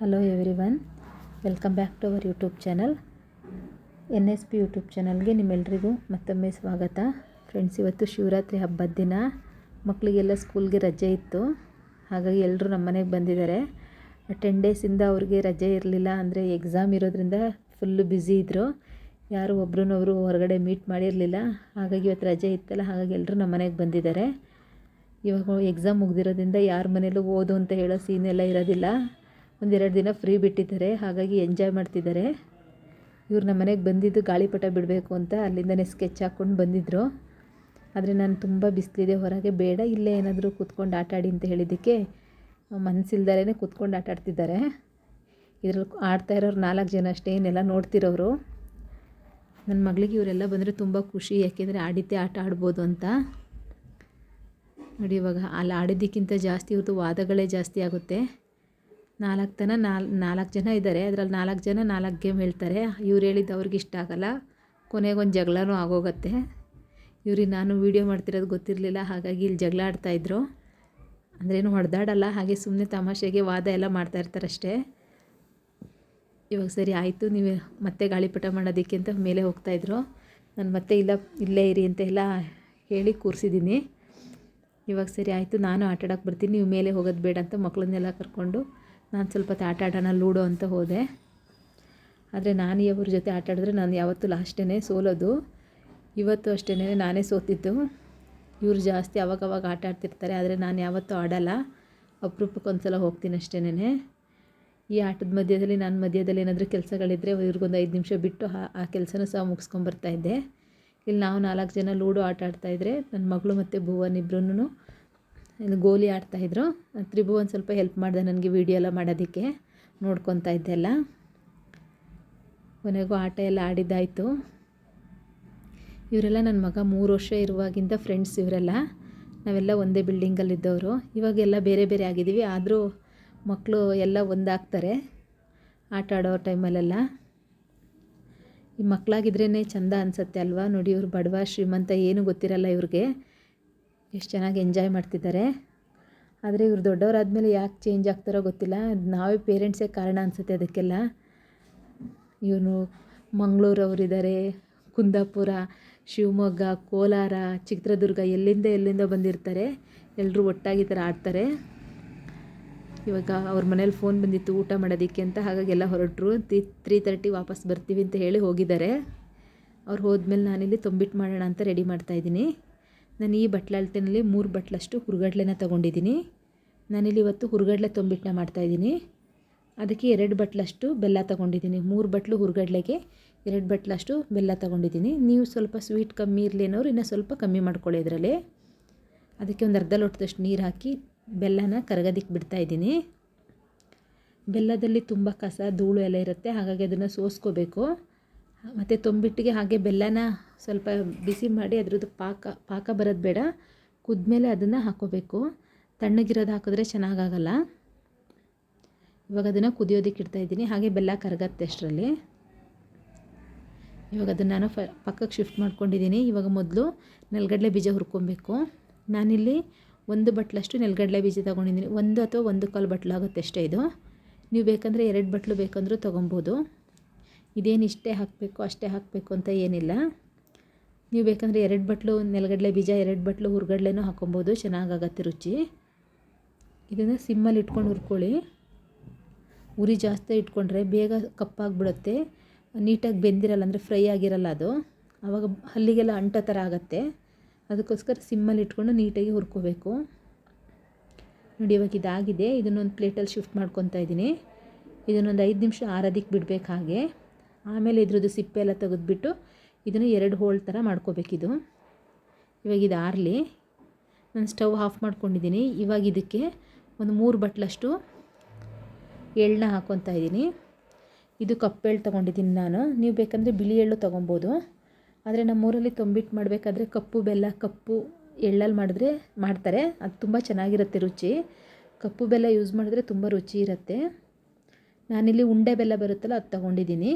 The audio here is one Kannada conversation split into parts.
Hello everyone, welcome back to our YouTube channel. NSP YouTube ಚಾನಲ್ಗೆ ನಿಮ್ಮೆಲ್ಲರಿಗೂ ಮತ್ತೊಮ್ಮೆ ಸ್ವಾಗತ. ಫ್ರೆಂಡ್ಸ್, ಇವತ್ತು ಶಿವರಾತ್ರಿ ಹಬ್ಬದ ದಿನ. ಮಕ್ಕಳಿಗೆಲ್ಲ ಸ್ಕೂಲ್ಗೆ ರಜೆ ಇತ್ತು, ಹಾಗಾಗಿ ಎಲ್ಲರೂ ನಮ್ಮ ಮನೆಗೆ ಬಂದಿದ್ದಾರೆ. 10 ಡೇಸಿಂದ ಅವ್ರಿಗೆ ರಜೆ ಇರಲಿಲ್ಲ, ಅಂದರೆ ಎಕ್ಸಾಮ್ ಇರೋದ್ರಿಂದ ಫುಲ್ಲು ಬ್ಯುಸಿ ಇದ್ದರು. ಯಾರು ಒಬ್ರನ್ನೊಬ್ರು ಹೊರಗಡೆ ಮೀಟ್ ಮಾಡಿರಲಿಲ್ಲ. ಹಾಗಾಗಿ ಇವತ್ತು ರಜೆ ಇತ್ತಲ್ಲ, ಹಾಗಾಗಿ ಎಲ್ಲರೂ ನಮ್ಮ ಮನೆಗೆ ಬಂದಿದ್ದಾರೆ. ಇವಾಗ ಎಕ್ಸಾಮ್ ಮುಗ್ದಿರೋದ್ರಿಂದ ಯಾರ ಮನೇಲೂ ಓದು ಅಂತ ಹೇಳೋ ಸೀನ್ ಎಲ್ಲ ಇರೋದಿಲ್ಲ. 1-2 ದಿನ ಫ್ರೀ ಬಿಟ್ಟಿದ್ದಾರೆ, ಹಾಗಾಗಿ ಎಂಜಾಯ್ ಮಾಡ್ತಿದ್ದಾರೆ. ಇವ್ರು ನಮ್ಮ ಮನೆಗೆ ಬಂದಿದ್ದು ಗಾಳಿಪಟ ಬಿಡಬೇಕು ಅಂತ ಅಲ್ಲಿಂದನೇ ಸ್ಕೆಚ್ ಹಾಕ್ಕೊಂಡು ಬಂದಿದ್ದರು. ಆದರೆ ನಾನು ತುಂಬ ಬಿಸಿಲಿದೆ, ಹೊರಗೆ ಬೇಡ, ಇಲ್ಲೇ ಏನಾದರೂ ಕೂತ್ಕೊಂಡು ಆಟಾಡಿ ಅಂತ ಹೇಳಿದ್ದಕ್ಕೆ ಮನಸ್ಸಿಲ್ದಲೇ ಕೂತ್ಕೊಂಡು ಆಟಾಡ್ತಿದ್ದಾರೆ. ಇದರಲ್ಲಿ ಆಡ್ತಾ ಇರೋರು 4 ಜನ ಅಷ್ಟೇ, ಏನೆಲ್ಲ ನೋಡ್ತಿರೋರು. ನನ್ನ ಮಗಳಿಗೆ ಇವರೆಲ್ಲ ಬಂದರೆ ತುಂಬ ಖುಷಿ, ಯಾಕೆಂದರೆ ಆಡಿದ್ದೇ ಆಟ ಆಡ್ಬೋದು ಅಂತ. ನೋಡಿ, ಇವಾಗ ಅಲ್ಲಿ ಆಡಿದ್ದಕ್ಕಿಂತ ಜಾಸ್ತಿ ಇವ್ರದ್ದು ವಾದಗಳೇ ಜಾಸ್ತಿ ಆಗುತ್ತೆ. 4 ಜನ ಇದ್ದಾರೆ, ಅದರಲ್ಲಿ 4 ಜನ 4 ಗೇಮ್ ಹೇಳ್ತಾರೆ. ಇವ್ರು ಹೇಳಿದ್ದು ಅವ್ರಿಗೆ ಇಷ್ಟ ಆಗಲ್ಲ, ಕೊನೆಗೊಂದು ಜಗಳನೂ ಆಗೋಗುತ್ತೆ. ಇವ್ರಿಗೆ ನಾನು ವೀಡಿಯೋ ಮಾಡ್ತಿರೋದು ಗೊತ್ತಿರಲಿಲ್ಲ, ಹಾಗಾಗಿ ಇಲ್ಲಿ ಜಗಳ ಆಡ್ತಾಯಿದ್ರು. ಅಂದ್ರೇನು ಹೊಡೆದಾಡಲ್ಲ, ಹಾಗೆ ಸುಮ್ಮನೆ ತಮಾಷೆಗೆ ವಾದ ಎಲ್ಲ ಮಾಡ್ತಾಯಿರ್ತಾರೆ ಅಷ್ಟೇ. ಇವಾಗ ಸರಿ ಆಯಿತು, ನೀವು ಮತ್ತೆ ಗಾಳಿಪಟ ಮಾಡೋದಕ್ಕೆ ಅಂತ ಮೇಲೆ ಹೋಗ್ತಾಯಿದ್ರು. ನಾನು ಮತ್ತೆ ಇಲ್ಲೇ ಇರಿ ಅಂತ ಎಲ್ಲ ಹೇಳಿ ಕೂರಿಸಿದ್ದೀನಿ. ಇವಾಗ ಸರಿ ಆಯಿತು, ನಾನು ಆಟಾಡೋಕ್ಕೆ ಬರ್ತೀನಿ, ನೀವು ಮೇಲೆ ಹೋಗೋದು ಬೇಡ ಅಂತ ಮಕ್ಕಳನ್ನೆಲ್ಲ ಕರ್ಕೊಂಡು ನಾನು ಸ್ವಲ್ಪ ಆಟ ಆಡೋಣ ಲೂಡೋ ಅಂತ ಹೋದೆ. ಆದರೆ ನಾನು ಇವ್ರ ಜೊತೆ ಆಟ ಆಡಿದ್ರೆ ನಾನು ಯಾವತ್ತೂ ಲಾಸ್ಟೇ ಸೋಲೋದು. ಇವತ್ತು ಅಷ್ಟೇ ನಾನೇ ಸೋತಿದ್ದು. ಇವ್ರು ಜಾಸ್ತಿ ಅವಾಗವಾಗ ಆಟ ಆಡ್ತಿರ್ತಾರೆ, ಆದರೆ ನಾನು ಯಾವತ್ತೂ ಆಡಲ್ಲ, ಅಪರೂಪಕ್ಕೆ ಒಂದ್ಸಲ ಹೋಗ್ತೀನಿ ಅಷ್ಟೇನೆ. ಈ ಆಟದ ಮಧ್ಯದಲ್ಲಿ ನಾನು ಮಧ್ಯದಲ್ಲಿ ಏನಾದರೂ ಕೆಲಸಗಳಿದ್ದರೆ ಇವ್ರಿಗೊಂದು 5 ನಿಮಿಷ ಬಿಟ್ಟು ಆ ಕೆಲಸನೂ ಸಹ ಮುಗಿಸ್ಕೊಂಬರ್ತಾಯಿದ್ದೆ. ಇಲ್ಲಿ ನಾವು 4 ಜನ ಲೂಡೋ ಆಟ ಆಡ್ತಾಯಿದ್ರೆ ನನ್ನ ಮಗಳು ಮತ್ತು ಭುವನ್ ಇಬ್ಬರೂ ಗೋಲಿ ಆಡ್ತಾಯಿದ್ರು. ತ್ರಿಭುವನ್ ಸ್ವಲ್ಪ ಹೆಲ್ಪ್ ಮಾಡಿದೆ ನನಗೆ ವೀಡಿಯೋ ಎಲ್ಲ ಮಾಡೋದಕ್ಕೆ, ನೋಡ್ಕೊತಾ ಇದ್ದೆಲ್ಲ. ಕೊನೆಗೂ ಆಟ ಎಲ್ಲ ಆಡಿದ್ದಾಯಿತು. ಇವರೆಲ್ಲ ನನ್ನ ಮಗ 3 ವರ್ಷ ಇರುವಾಗಿಂದ ಫ್ರೆಂಡ್ಸ್ ಇವರೆಲ್ಲ. ನಾವೆಲ್ಲ ಒಂದೇ ಬಿಲ್ಡಿಂಗಲ್ಲಿದ್ದವರು. ಇವಾಗೆಲ್ಲ ಬೇರೆ ಬೇರೆ ಆಗಿದ್ದೀವಿ, ಆದರೂ ಮಕ್ಕಳು ಎಲ್ಲ ಒಂದಾಗ್ತಾರೆ ಆಟ ಆಡೋ ಟೈಮಲ್ಲೆಲ್ಲ. ಈ ಮಕ್ಕಳಾಗಿದ್ರೇ ಚೆಂದ ಅನಿಸುತ್ತೆ ಅಲ್ವಾ. ನೋಡಿ, ಇವರು ಬಡವ ಶ್ರೀಮಂತ ಏನೂ ಗೊತ್ತಿರಲ್ಲ ಇವ್ರಿಗೆ, ಎಷ್ಟು ಚೆನ್ನಾಗಿ ಎಂಜಾಯ್ ಮಾಡ್ತಿದ್ದಾರೆ. ಆದರೆ ಇವ್ರು ದೊಡ್ಡವರಾದಮೇಲೆ ಯಾಕೆ ಚೇಂಜ್ ಆಗ್ತಾರೋ ಗೊತ್ತಿಲ್ಲ, ನಾವೇ ಪೇರೆಂಟ್ಸೇ ಕಾರಣ ಅನಿಸುತ್ತೆ ಅದಕ್ಕೆಲ್ಲ. ಇವನು ಮಂಗಳೂರವರಿದ್ದಾರೆ, ಕುಂದಾಪುರ, ಶಿವಮೊಗ್ಗ, ಕೋಲಾರ, ಚಿತ್ರದುರ್ಗ, ಎಲ್ಲಿಂದ ಬಂದಿರ್ತಾರೆ. ಎಲ್ಲರೂ ಒಟ್ಟಾಗಿ ಥರ ಆಡ್ತಾರೆ. ಇವಾಗ ಅವ್ರ ಮನೇಲಿ ಫೋನ್ ಬಂದಿತ್ತು ಊಟ ಮಾಡೋದಕ್ಕೆ ಅಂತ, ಹಾಗಾಗಿ ಎಲ್ಲ ಹೊರಟರು. 3:30 ವಾಪಸ್ ಬರ್ತೀವಿ ಅಂತ ಹೇಳಿ ಹೋಗಿದ್ದಾರೆ. ಅವ್ರು ಹೋದ್ಮೇಲೆ ನಾನಿಲ್ಲಿ ತಂಬಿಟ್ಟು ಮಾಡೋಣ ಅಂತ ರೆಡಿ ಮಾಡ್ತಾಯಿದ್ದೀನಿ. ನಾನು ಈ ಬಟ್ಲ ಅಳತೆನಲ್ಲಿ 3 ಬಟ್ಲಷ್ಟು ಹುರ್ಗಡ್ಲೆನ ತೊಗೊಂಡಿದ್ದೀನಿ. ನಾನಿಲ್ಲಿ ಇವತ್ತು ಹುರ್ಗಡ್ಲೆ ತಂಬಿಟ್ಟನ್ನ ಮಾಡ್ತಾಯಿದ್ದೀನಿ. ಅದಕ್ಕೆ 2 ಬಟ್ಲಷ್ಟು ಬೆಲ್ಲ ತೊಗೊಂಡಿದ್ದೀನಿ. 3 ಬಟ್ಲು ಹುರ್ಗಡ್ಲೆಗೆ 2 ಬಟ್ಲಷ್ಟು ಬೆಲ್ಲ ತೊಗೊಂಡಿದ್ದೀನಿ. ನೀವು ಸ್ವಲ್ಪ ಸ್ವೀಟ್ ಕಮ್ಮಿ ಇರಲಿ ಅನ್ನೋರು ಇನ್ನೂ ಸ್ವಲ್ಪ ಕಮ್ಮಿ ಮಾಡ್ಕೊಳ್ಳಿ ಇದರಲ್ಲಿ. ಅದಕ್ಕೆ ಒಂದು ಅರ್ಧ ಲೋಟದಷ್ಟು ನೀರು ಹಾಕಿ ಬೆಲ್ಲನ ಕರಗೋದಕ್ಕೆ ಬಿಡ್ತಾಯಿದ್ದೀನಿ. ಬೆಲ್ಲದಲ್ಲಿ ತುಂಬ ಕಸ ಧೂಳು ಎಲ್ಲ ಇರುತ್ತೆ, ಹಾಗಾಗಿ ಅದನ್ನು ಸೋಸ್ಕೋಬೇಕು. ಮತ್ತು ತಂಬಿಟ್ಟಿಗೆ ಹಾಗೆ ಬೆಲ್ಲನ ಸ್ವಲ್ಪ ಬಿಸಿ ಮಾಡಿ ಅದ್ರದ್ದು ಪಾಕ ಬರೋದು ಬೇಡ, ಕುದ್ಮೇಲೆ ಅದನ್ನು ಹಾಕ್ಕೋಬೇಕು. ತಣ್ಣಗಿರೋದು ಹಾಕಿದ್ರೆ ಚೆನ್ನಾಗಾಗಲ್ಲ. ಇವಾಗ ಅದನ್ನು ಕುದಿಯೋದಕ್ಕೆ ಇಡ್ತಾಯಿದ್ದೀನಿ, ಹಾಗೆ ಬೆಲ್ಲ ಕರಗತ್ತೆ ಅಷ್ಟರಲ್ಲಿ. ಇವಾಗ ಅದನ್ನು ನಾನು ಪಕ್ಕಕ್ಕೆ ಶಿಫ್ಟ್ ಮಾಡ್ಕೊಂಡಿದ್ದೀನಿ. ಇವಾಗ ಮೊದಲು ನೆಲಗಡಲೆ ಬೀಜ ಹುರ್ಕೊಬೇಕು. ನಾನಿಲ್ಲಿ 1 ಬಟ್ಲಷ್ಟು ನೆಲಗಡಲೆ ಬೀಜ ತೊಗೊಂಡಿದ್ದೀನಿ. 1 ಅಥವಾ 1.25 ಬಟ್ಲು ಆಗುತ್ತೆ ಅಷ್ಟೇ ಇದು. ನೀವು ಬೇಕಂದರೆ 2 ಬಟ್ಲು ಬೇಕಂದ್ರೂ ತೊಗೊಬೋದು. ಇದೇನು ಇಷ್ಟೇ ಹಾಕಬೇಕು ಅಷ್ಟೇ ಹಾಕಬೇಕು ಅಂತ ಏನಿಲ್ಲ. ನೀವು ಬೇಕಂದರೆ 2 ಬಟ್ಲು ನೆಲಗಡಲೆ ಬೀಜ 2 ಬಟ್ಲು ಹುರ್ಗಡ್ಲೆನೂ ಹಾಕೊಬೋದು, ಚೆನ್ನಾಗಾಗತ್ತೆ ರುಚಿ. ಇದನ್ನು ಸಿಮ್ಮಲ್ಲಿ ಇಟ್ಕೊಂಡು ಹುರ್ಕೊಳ್ಳಿ. ಉರಿ ಜಾಸ್ತಿ ಇಟ್ಕೊಂಡ್ರೆ ಬೇಗ ಕಪ್ಪಾಗಿಬಿಡುತ್ತೆ, ನೀಟಾಗಿ ಬೆಂದಿರಲ್ಲ, ಅಂದರೆ ಫ್ರೈ ಆಗಿರಲ್ಲ ಅದು. ಆವಾಗ ಹಲ್ಲಿಗೆಲ್ಲ ಅಂಟೋ ಥರ ಆಗುತ್ತೆ. ಅದಕ್ಕೋಸ್ಕರ ಸಿಮ್ಮಲ್ಲಿ ಇಟ್ಕೊಂಡು ನೀಟಾಗಿ ಹುರ್ಕೋಬೇಕು. ನೋಡಿ, ಇವಾಗ ಇದಾಗಿದೆ. ಇದನ್ನೊಂದು ಪ್ಲೇಟಲ್ಲಿ ಶಿಫ್ಟ್ ಮಾಡ್ಕೊತಾ ಇದ್ದೀನಿ. ಇದನ್ನೊಂದು 5 ನಿಮಿಷ ಆರೋದಕ್ಕೆ ಬಿಡಬೇಕು ಹಾಗೆ. ಆಮೇಲೆ ಇದ್ರದ್ದು ಸಿಪ್ಪೆ ಎಲ್ಲ ತೆಗೆದುಬಿಟ್ಟು ಇದನ್ನು 2 ಹೋಳು ಥರ ಮಾಡ್ಕೋಬೇಕಿದು. ಇವಾಗ ಇದು ಆರಲಿ. ನಾನು ಸ್ಟವ್ ಆಫ್ ಮಾಡ್ಕೊಂಡಿದ್ದೀನಿ. ಇವಾಗ ಇದಕ್ಕೆ ಒಂದು 3 ಬಟ್ಲಷ್ಟು ಎಳ್ಳನ್ನ ಹಾಕ್ಕೊತಾ ಇದ್ದೀನಿ. ಇದು ಕಪ್ಪು ಎಳ್ಳು ತೊಗೊಂಡಿದ್ದೀನಿ ನಾನು. ನೀವು ಬೇಕಂದರೆ ಬಿಳಿ ಎಳ್ಳು ತೊಗೊಬೋದು. ಆದರೆ ನಮ್ಮೂರಲ್ಲಿ ತಂಬಿಟ್ಟು ಮಾಡಬೇಕಾದ್ರೆ ಕಪ್ಪು ಬೆಲ್ಲ, ಕಪ್ಪು ಎಳ್ಳಲ್ಲಿ ಮಾಡ್ತಾರೆ, ಅದು ತುಂಬ ಚೆನ್ನಾಗಿರುತ್ತೆ ರುಚಿ. ಕಪ್ಪು ಬೆಲ್ಲ ಯೂಸ್ ಮಾಡಿದ್ರೆ ತುಂಬ ರುಚಿ ಇರುತ್ತೆ. ನಾನಿಲ್ಲಿ ಉಂಡೆ ಬೆಲ್ಲ ಬರುತ್ತಲ್ಲ ಅದು ತೊಗೊಂಡಿದ್ದೀನಿ.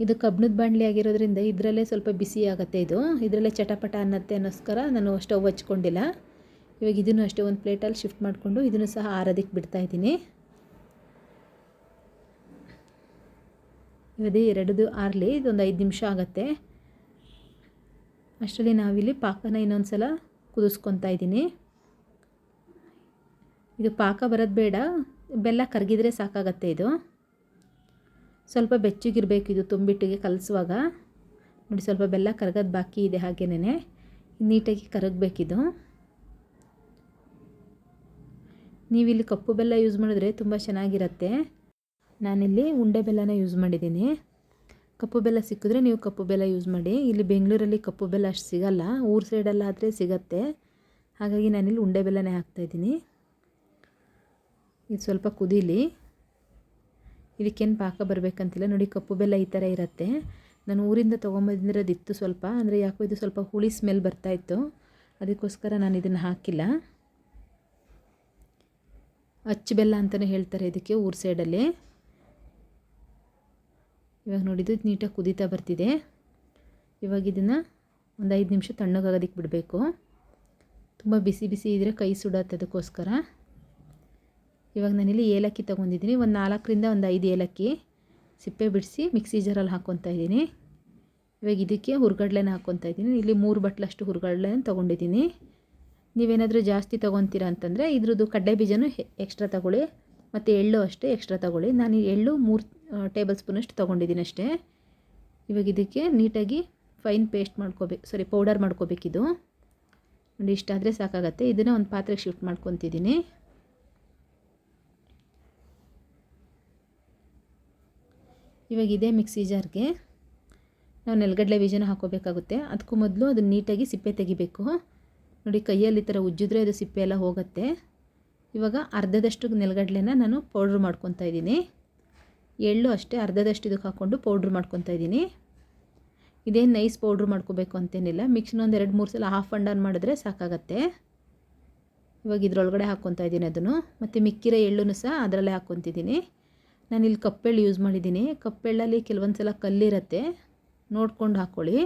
ಇದು ಕಬ್ಬಿಣದ ಬಾಣಲಿ ಆಗಿರೋದ್ರಿಂದ ಇದರಲ್ಲೇ ಸ್ವಲ್ಪ ಬಿಸಿ ಆಗುತ್ತೆ. ಇದರಲ್ಲೇ ಚಟಪಟ ಅನ್ನತ್ತೆ ಅನ್ನೋಸ್ಕರ ನಾನು ಸ್ಟವ್ ಹಚ್ಕೊಂಡಿಲ್ಲ. ಇವಾಗ ಇದನ್ನು ಅಷ್ಟೇ ಒಂದು ಪ್ಲೇಟಲ್ಲಿ ಶಿಫ್ಟ್ ಮಾಡಿಕೊಂಡು ಇದನ್ನು ಸಹ ಆರೋದಕ್ಕೆ ಬಿಡ್ತಾಯಿದ್ದೀನಿ. ಅದೇ ಎರಡದು ಆರಲಿ ಇದೊಂದು 5 ನಿಮಿಷ ಆಗುತ್ತೆ. ಅಷ್ಟರಲ್ಲಿ ನಾವಿಲ್ಲಿ ಪಾಕನ ಇನ್ನೊಂದು ಸಲ ಕುದಿಸ್ಕೊತಾ ಇದ್ದೀನಿ. ಇದು ಪಾಕ ಬರೋದು ಬೇಡ, ಬೆಲ್ಲ ಕರಗಿದ್ರೆ ಸಾಕಾಗತ್ತೆ. ಇದು ಸ್ವಲ್ಪ ಬೆಚ್ಚಗಿರಬೇಕು. ಇದು ತುಂಬಿಟ್ಟಿಗೆ ಕಲಸುವಾಗ ನೋಡಿ, ಸ್ವಲ್ಪ ಬೆಲ್ಲ ಕರಗೋದು ಬಾಕಿ ಇದೆ. ಹಾಗೇನೆ ನೀಟಾಗಿ ಕರಗಬೇಕಿದು. ನೀವಿಲ್ಲಿ ಕಪ್ಪು ಬೆಲ್ಲ ಯೂಸ್ ಮಾಡಿದ್ರೆ ತುಂಬ ಚೆನ್ನಾಗಿರುತ್ತೆ. ನಾನಿಲ್ಲಿ ಉಂಡೆ ಬೆಲ್ಲನ ಯೂಸ್ ಮಾಡಿದ್ದೀನಿ. ಕಪ್ಪು ಬೆಲ್ಲ ಸಿಕ್ಕಿದ್ರೆ ನೀವು ಕಪ್ಪು ಬೆಲ್ಲ ಯೂಸ್ ಮಾಡಿ. ಇಲ್ಲಿ ಬೆಂಗಳೂರಲ್ಲಿ ಕಪ್ಪು ಬೆಲ್ಲ ಅಷ್ಟು ಸಿಗಲ್ಲ, ಊರ ಸೈಡೆಲ್ಲ ಆದರೆ ಸಿಗತ್ತೆ. ಹಾಗಾಗಿ ನಾನಿಲ್ಲಿ ಉಂಡೆ ಬೆಲ್ಲನೇ ಹಾಕ್ತಾಯಿದ್ದೀನಿ. ಇದು ಸ್ವಲ್ಪ ಕುದೀಲಿ. ಇದಕ್ಕೇನು ಪಾಕ ಬರಬೇಕಂತಿಲ್ಲ. ನೋಡಿ, ಕಪ್ಪು ಬೆಲ್ಲ ಈ ಥರ ಇರುತ್ತೆ. ನಾನು ಊರಿಂದ ತೊಗೊಂಬಂದಿರೋದಿತ್ತು ಸ್ವಲ್ಪ, ಅಂದರೆ ಯಾಕೋ ಇದು ಸ್ವಲ್ಪ ಹುಳಿ ಸ್ಮೆಲ್ ಬರ್ತಾಯಿತ್ತು, ಅದಕ್ಕೋಸ್ಕರ ನಾನು ಇದನ್ನು ಹಾಕಿಲ್ಲ. ಅಚ್ಚು ಬೆಲ್ಲ ಅಂತಲೇ ಹೇಳ್ತಾರೆ ಇದಕ್ಕೆ ಊರ ಸೈಡಲ್ಲಿ. ಇವಾಗ ನೋಡಿದ್ದು ನೀಟಾಗಿ ಕುದೀತಾ ಬರ್ತಿದೆ. ಇವಾಗ ಇದನ್ನು ಒಂದು 5 ನಿಮಿಷ ತಣ್ಣಗಾಗೋದಕ್ಕೆ ಬಿಡಬೇಕು. ತುಂಬ ಬಿಸಿ ಬಿಸಿ ಇದ್ದರೆ ಕೈ ಸುಡತ್ತೆ, ಅದಕ್ಕೋಸ್ಕರ. ಇವಾಗ ನಾನಿಲ್ಲಿ ಏಲಕ್ಕಿ ತೊಗೊಂಡಿದ್ದೀನಿ. ಒಂದು 4ರಿಂದ ಒಂದು 5 ಏಲಕ್ಕಿ ಸಿಪ್ಪೆ ಬಿಡಿಸಿ ಮಿಕ್ಸಿ ಜಾರಲ್ಲಿ ಹಾಕ್ಕೊತಾ ಇದ್ದೀನಿ. ಇವಾಗ ಇದಕ್ಕೆ ಹುರ್ಗಡ್ಲೆನ ಹಾಕ್ಕೊತಾ ಇದ್ದೀನಿ. ಇಲ್ಲಿ 3 ಬಟ್ಲಷ್ಟು ಹುರ್ಗಡ್ಲೆನ ತೊಗೊಂಡಿದ್ದೀನಿ. ನೀವೇನಾದರೂ ಜಾಸ್ತಿ ತೊಗೊತೀರಾ ಅಂತಂದರೆ ಇದ್ರದ್ದು ಕಡಲೆ ಬೀಜನೂ ಎಕ್ಸ್ಟ್ರಾ ತೊಗೊಳ್ಳಿ, ಮತ್ತು ಎಳ್ಳು ಅಷ್ಟೇ ಎಕ್ಸ್ಟ್ರಾ ತೊಗೊಳ್ಳಿ. ನಾನು ಎಳ್ಳು 3 ಟೇಬಲ್ ಸ್ಪೂನಷ್ಟು ತೊಗೊಂಡಿದ್ದೀನಿ ಅಷ್ಟೇ. ಇವಾಗ ಇದಕ್ಕೆ ನೀಟಾಗಿ ಫೈನ್ ಪೇಸ್ಟ್ ಪೌಡರ್ ಮಾಡ್ಕೋಬೇಕಿದು. ನೋಡಿ, ಇಷ್ಟಾದರೆ ಸಾಕಾಗತ್ತೆ. ಇದನ್ನು ಒಂದು ಪಾತ್ರೆಗೆ ಶಿಫ್ಟ್ ಮಾಡ್ಕೊತಿದ್ದೀನಿ. ಇವಾಗ ಇದೇ ಮಿಕ್ಸಿ ಜಾರ್ಗೆ ನಾವು ನೆಲಗಡಲೆ ಬೀಜನ ಹಾಕೋಬೇಕಾಗುತ್ತೆ. ಅದಕ್ಕೂ ಮೊದಲು ಅದನ್ನು ನೀಟಾಗಿ ಸಿಪ್ಪೆ ತೆಗಿಬೇಕು. ನೋಡಿ, ಕೈಯಲ್ಲಿ ಈ ಥರ ಉಜ್ಜಿದ್ರೆ ಅದು ಸಿಪ್ಪೆ ಎಲ್ಲ ಹೋಗುತ್ತೆ. ಇವಾಗ ಅರ್ಧದಷ್ಟು ನೆಲಗಡಲೆನ ನಾನು ಪೌಡ್ರ್ ಮಾಡ್ಕೊತಾ ಇದ್ದೀನಿ. ಎಳ್ಳು ಅಷ್ಟೇ ಅರ್ಧದಷ್ಟು ಇದಕ್ಕೆ ಹಾಕ್ಕೊಂಡು ಪೌಡ್ರ್ ಮಾಡ್ಕೊತಾ ಇದ್ದೀನಿ. ಇದೇನು ನೈಸ್ ಪೌಡ್ರ್ ಮಾಡ್ಕೋಬೇಕು ಅಂತೇನಿಲ್ಲ. ಮಿಕ್ಸಿನ ಒಂದು 2-3 ಸಲ ಹಾಫ್ ಆ್ಯಂಡ್ ಆನ್ ಮಾಡಿದ್ರೆ ಸಾಕಾಗತ್ತೆ. ಇವಾಗ ಇದರೊಳಗಡೆ ಹಾಕ್ಕೊತಾ ಇದ್ದೀನಿ ಅದನ್ನು. ಮತ್ತು ಮಿಕ್ಕಿರೋ ಎಳ್ಳನ್ನು ಸಹ ಅದರಲ್ಲೇ ಹಾಕ್ಕೊತಿದ್ದೀನಿ. ನಾನಿಲ್ಲಿ ಕಪ್ಪೆಳ್ಳು ಯೂಸ್ ಮಾಡಿದ್ದೀನಿ. ಕಪ್ಪೆಳ್ಳಲ್ಲಿ ಕೆಲವೊಂದು ಸಲ ಕಲ್ಲಿರುತ್ತೆ, ನೋಡ್ಕೊಂಡು ಹಾಕ್ಕೊಳ್ಳಿ.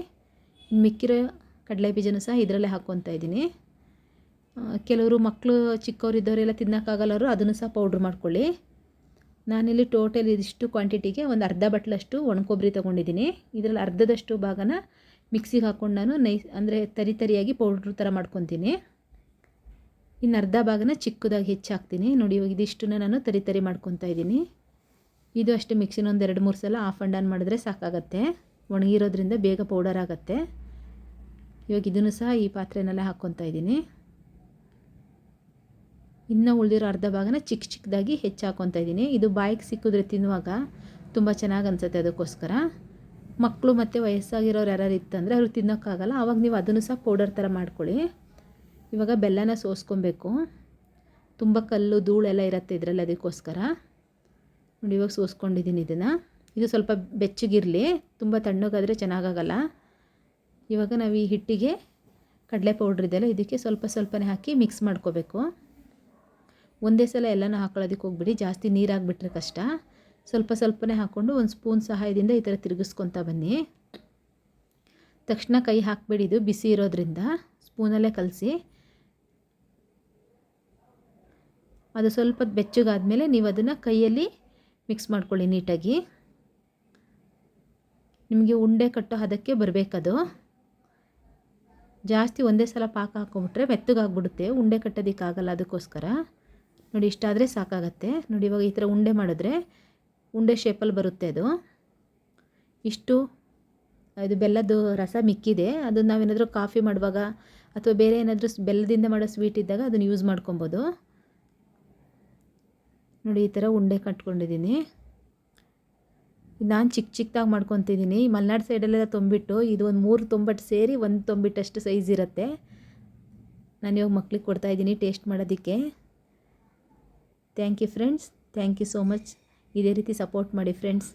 ಮಿಕ್ಕಿರೋ ಕಡಲೆ ಬೀಜನೂ ಸಹ ಇದರಲ್ಲೇ ಹಾಕ್ಕೊತಾ ಇದ್ದೀನಿ. ಕೆಲವರು ಮಕ್ಕಳು ಚಿಕ್ಕವರಿದ್ದವರೆಲ್ಲ ತಿನ್ನೋಕ್ಕಾಗಲ್ಲವರು ಅದನ್ನು ಸಹ ಪೌಡ್ರ್ ಮಾಡ್ಕೊಳ್ಳಿ. ನಾನಿಲ್ಲಿ ಟೋಟಲ್ ಇದಿಷ್ಟು ಕ್ವಾಂಟಿಟಿಗೆ ಒಂದು ಅರ್ಧ ಬಟ್ಲಷ್ಟು ಒಣಕೊಬ್ಬರಿ ತೊಗೊಂಡಿದ್ದೀನಿ. ಇದರಲ್ಲಿ ಅರ್ಧದಷ್ಟು ಭಾಗನ ಮಿಕ್ಸಿಗೆ ಹಾಕ್ಕೊಂಡು ನಾನು ಅಂದರೆ ತರಿಯಾಗಿ ಪೌಡ್ರ್ ಥರ ಮಾಡ್ಕೊತೀನಿ. ಇನ್ನು ಅರ್ಧ ಭಾಗನ ಚಿಕ್ಕದಾಗಿ ಹೆಚ್ಚಾಕ್ತೀನಿ. ನೋಡಿ, ಇವಾಗ ಇದಿಷ್ಟನ್ನು ನಾನು ತರಿ ಮಾಡ್ಕೊತಾ ಇದ್ದೀನಿ. ಇದು ಅಷ್ಟೇ ಮಿಕ್ಸಿನ ಒಂದು 2-3 ಸಲ ಆಫ್ ಆ್ಯಂಡ್ ಆನ್ ಮಾಡಿದ್ರೆ ಸಾಕಾಗತ್ತೆ. ಒಣಗಿರೋದ್ರಿಂದ ಬೇಗ ಪೌಡರ್ ಆಗುತ್ತೆ. ಇವಾಗ ಇದನ್ನು ಸಹ ಈ ಪಾತ್ರೆನಲ್ಲೇ ಹಾಕ್ಕೊತಾ ಇದ್ದೀನಿ. ಇನ್ನು ಉಳಿದಿರೋ ಅರ್ಧ ಭಾಗನ ಚಿಕ್ಕದಾಗಿ ಹಾಕ್ಕೊತಾ ಇದ್ದೀನಿ. ಇದು ಬಾಯಿಗೆ ಸಿಕ್ಕಿದ್ರೆ ತಿನ್ನುವಾಗ ತುಂಬ ಚೆನ್ನಾಗಿ ಅನಿಸುತ್ತೆ, ಅದಕ್ಕೋಸ್ಕರ. ಮಕ್ಕಳು ಮತ್ತು ವಯಸ್ಸಾಗಿರೋರು ಯಾರು ಇತ್ತಂದರೆ ಅವ್ರು ತಿನ್ನೋಕ್ಕಾಗಲ್ಲ, ಆವಾಗ ನೀವು ಅದನ್ನು ಸಹ ಪೌಡರ್ ಥರ ಮಾಡ್ಕೊಳ್ಳಿ. ಇವಾಗ ಬೆಲ್ಲನ ಸೋಸ್ಕೊಬೇಕು. ತುಂಬ ಕಲ್ಲು ಧೂಳೆಲ್ಲ ಇರುತ್ತೆ ಇದರಲ್ಲಿ, ಅದಕ್ಕೋಸ್ಕರ. ನೋಡಿ, ಇವಾಗ ಸೋಸ್ಕೊಂಡಿದ್ದೀನಿ ಇದನ್ನು. ಇದು ಸ್ವಲ್ಪ ಬೆಚ್ಚಗಿರಲಿ, ತುಂಬ ತಣ್ಣಗಾದರೆ ಚೆನ್ನಾಗಾಗಲ್ಲ. ಇವಾಗ ನಾವು ಈ ಹಿಟ್ಟಿಗೆ ಕಡಲೆ ಪೌಡ್ರ್ ಇದೆಯಲ್ಲ, ಇದಕ್ಕೆ ಸ್ವಲ್ಪನೇ ಹಾಕಿ ಮಿಕ್ಸ್ ಮಾಡ್ಕೋಬೇಕು. ಒಂದೇ ಸಲ ಎಲ್ಲನೂ ಹಾಕೊಳ್ಳೋದಕ್ಕೆ ಹೋಗ್ಬಿಡಿ, ಜಾಸ್ತಿ ನೀರಾಗಿಬಿಟ್ರೆ ಕಷ್ಟ. ಸ್ವಲ್ಪನೇ ಹಾಕ್ಕೊಂಡು ಒಂದು ಸ್ಪೂನ್ ಸಹಾಯದಿಂದ ಈ ಥರ ತಿರುಗಿಸ್ಕೊತಾ ಬನ್ನಿ. ತಕ್ಷಣ ಕೈ ಹಾಕಬೇಡಿ, ಇದು ಬಿಸಿ ಇರೋದ್ರಿಂದ ಸ್ಪೂನಲ್ಲೇ ಕಲಸಿ. ಅದು ಸ್ವಲ್ಪ ಬೆಚ್ಚಗಾದ್ಮೇಲೆ ನೀವು ಅದನ್ನು ಕೈಯಲ್ಲಿ ಮಿಕ್ಸ್ ಮಾಡ್ಕೊಳ್ಳಿ ನೀಟಾಗಿ. ನಿಮಗೆ ಉಂಡೆ ಕಟ್ಟೋ ಹದಕ್ಕೆ ಬರಬೇಕದು. ಜಾಸ್ತಿ ಒಂದೇ ಸಲ ಪಾಕ ಹಾಕೊಂಬಿಟ್ರೆ ಮೆತ್ತಗಾಗ್ಬಿಡುತ್ತೆ, ಉಂಡೆ ಕಟ್ಟೋದಕ್ಕಾಗಲ್ಲ, ಅದಕ್ಕೋಸ್ಕರ. ನೋಡಿ, ಇಷ್ಟಾದರೆ ಸಾಕಾಗತ್ತೆ. ನೋಡಿ, ಇವಾಗ ಈ ಥರ ಉಂಡೆ ಮಾಡಿದ್ರೆ ಉಂಡೆ ಶೇಪಲ್ಲಿ ಬರುತ್ತೆ ಅದು. ಇಷ್ಟು ಇದು ಬೆಲ್ಲದ ರಸ ಮಿಕ್ಕಿದೆ. ಅದು ನಾವೇನಾದರೂ ಕಾಫಿ ಮಾಡುವಾಗ ಅಥವಾ ಬೇರೆ ಏನಾದರೂ ಬೆಲ್ಲದಿಂದ ಮಾಡೋ ಸ್ವೀಟ್ ಇದ್ದಾಗ ಅದನ್ನು ಯೂಸ್ ಮಾಡ್ಕೊಬೋದು. ನೋಡಿ, ಈ ಥರ ಉಂಡೆ ಕಟ್ಕೊಂಡಿದ್ದೀನಿ. ನಾನು ಚಿಕ್ಕದಾಗಿ ಮಾಡ್ಕೊತಿದ್ದೀನಿ. ಈ ಮಲೆನಾಡು ಸೈಡಲ್ಲೆಲ್ಲ ತೊಂಬಿಟ್ಟು ಇದು ಒಂದು 3 ತೊಂಬಟ್ಟು ಸೇರಿ 1 ತೊಂಬಿಟ್ಟಷ್ಟು ಸೈಜ್ ಇರುತ್ತೆ. ನಾನು ಇವಾಗ ಮಕ್ಳಿಗೆ ಕೊಡ್ತಾಯಿದ್ದೀನಿ ಟೇಸ್ಟ್ ಮಾಡೋದಕ್ಕೆ. Thank you friends, thank you so much. ಇದೇ ರೀತಿ ಸಪೋರ್ಟ್ ಮಾಡಿ ಫ್ರೆಂಡ್ಸ್.